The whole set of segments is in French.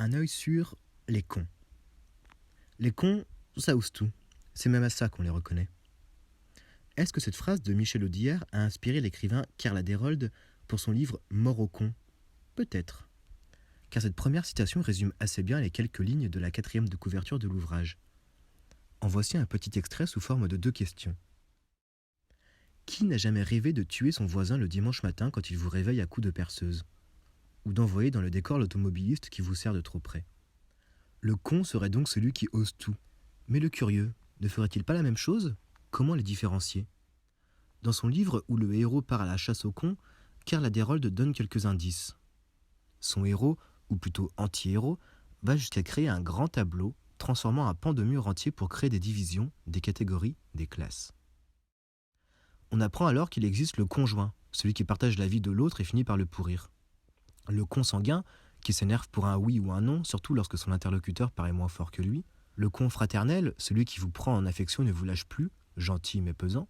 Un œil sur les cons. Les cons, ça ose tout. C'est même à ça qu'on les reconnaît. Est-ce que cette phrase de Michel Audiard a inspiré l'écrivain Carla Desroldes pour son livre Mort aux cons? Peut-être. Car cette première citation résume assez bien les quelques lignes de la 4e de couverture de l'ouvrage. En voici un petit extrait sous forme de 2 questions. Qui n'a jamais rêvé de tuer son voisin le dimanche matin quand il vous réveille à coups de perceuse? Ou d'envoyer dans le décor l'automobiliste qui vous sert de trop près? Le con serait donc celui qui ose tout. Mais le curieux, ne ferait-il pas la même chose? Comment les différencier? Dans son livre où le héros part à la chasse aux cons, Carla Desroldes donne quelques indices. Son héros, ou plutôt anti-héros, va jusqu'à créer un grand tableau, transformant un pan de mur entier pour créer des divisions, des catégories, des classes. On apprend alors qu'il existe le conjoint, celui qui partage la vie de l'autre et finit par le pourrir. Le consanguin, qui s'énerve pour un oui ou un non, surtout lorsque son interlocuteur paraît moins fort que lui. Le confraternel, celui qui vous prend en affection et ne vous lâche plus, gentil mais pesant.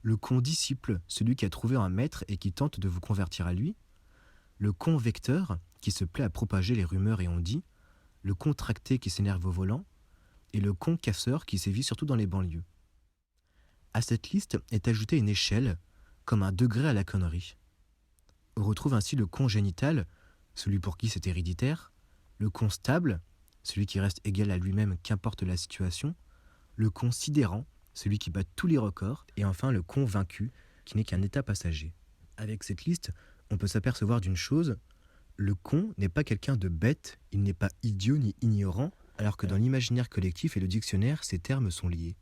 Le condisciple, celui qui a trouvé un maître et qui tente de vous convertir à lui. Le convecteur, qui se plaît à propager les rumeurs et on-dit. Le contracté qui s'énerve au volant. Et le concasseur qui sévit surtout dans les banlieues. À cette liste est ajoutée une échelle, comme un degré à la connerie. On retrouve ainsi le congénital, celui pour qui c'est héréditaire, le constable, celui qui reste égal à lui-même qu'importe la situation, le considérant, celui qui bat tous les records, et enfin le convaincu, qui n'est qu'un état passager. Avec cette liste, on peut s'apercevoir d'une chose, le con n'est pas quelqu'un de bête, il n'est pas idiot ni ignorant, alors que dans l'imaginaire collectif et le dictionnaire, ces termes sont liés.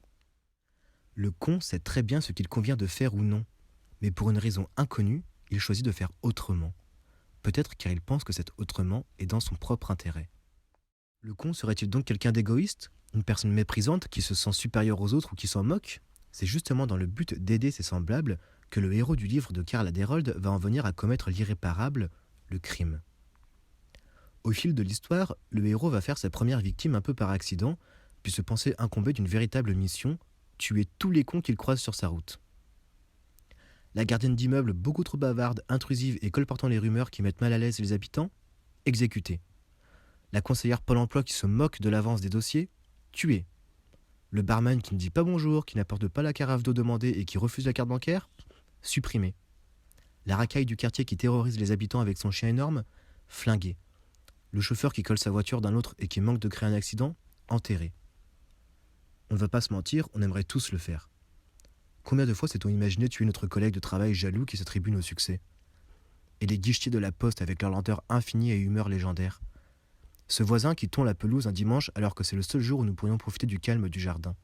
Le con sait très bien ce qu'il convient de faire ou non, mais pour une raison inconnue, il choisit de faire autrement. Peut-être car il pense que cet autrement est dans son propre intérêt. Le con serait-il donc quelqu'un d'égoïste? Une personne méprisante qui se sent supérieure aux autres ou qui s'en moque? C'est justement dans le but d'aider ses semblables que le héros du livre de Carla Desroldes va en venir à commettre l'irréparable, le crime. Au fil de l'histoire, le héros va faire sa première victime un peu par accident, puis se penser incombé d'une véritable mission, tuer tous les cons qu'il croise sur sa route. La gardienne d'immeuble beaucoup trop bavarde, intrusive et colportant les rumeurs qui mettent mal à l'aise les habitants, exécutée. La conseillère Pôle emploi qui se moque de l'avance des dossiers, tuée. Le barman qui ne dit pas bonjour, qui n'apporte pas la carafe d'eau demandée et qui refuse la carte bancaire, supprimé. La racaille du quartier qui terrorise les habitants avec son chien énorme, flingué. Le chauffeur qui colle sa voiture d'un autre et qui manque de créer un accident, enterré. On ne va pas se mentir, on aimerait tous le faire. Combien de fois s'est-on imaginé tuer notre collègue de travail jaloux qui s'attribue nos succès? Et les guichetiers de la poste avec leur lenteur infinie et humeur légendaire. Ce voisin qui tond la pelouse un dimanche alors que c'est le seul jour où nous pourrions profiter du calme du jardin.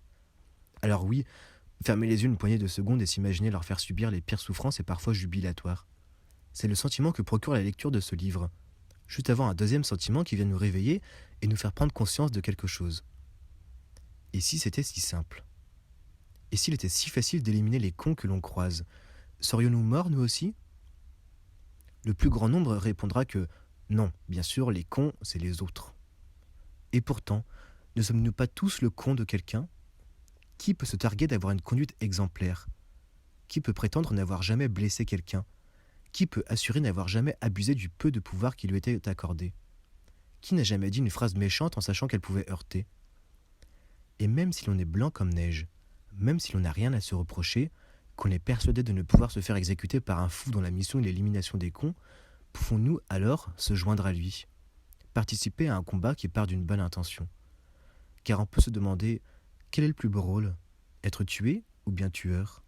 Alors oui, fermer les yeux une poignée de secondes et s'imaginer leur faire subir les pires souffrances est parfois jubilatoire. C'est le sentiment que procure la lecture de ce livre, juste avant un deuxième sentiment qui vient nous réveiller et nous faire prendre conscience de quelque chose. Et si c'était si simple? Et s'il était si facile d'éliminer les cons que l'on croise, serions-nous morts nous aussi? Le plus grand nombre répondra que non, bien sûr, les cons, c'est les autres. Et pourtant, ne sommes-nous pas tous le con de quelqu'un? Qui peut se targuer d'avoir une conduite exemplaire? Qui peut prétendre n'avoir jamais blessé quelqu'un? Qui peut assurer n'avoir jamais abusé du peu de pouvoir qui lui était accordé? Qui n'a jamais dit une phrase méchante en sachant qu'elle pouvait heurter? Et même si l'on est blanc comme neige, même si l'on n'a rien à se reprocher, qu'on est persuadé de ne pouvoir se faire exécuter par un fou dont la mission est l'élimination des cons, pouvons-nous alors se joindre à lui, participer à un combat qui part d'une bonne intention? Car on peut se demander, quel est le plus beau rôle? Être tué ou bien tueur?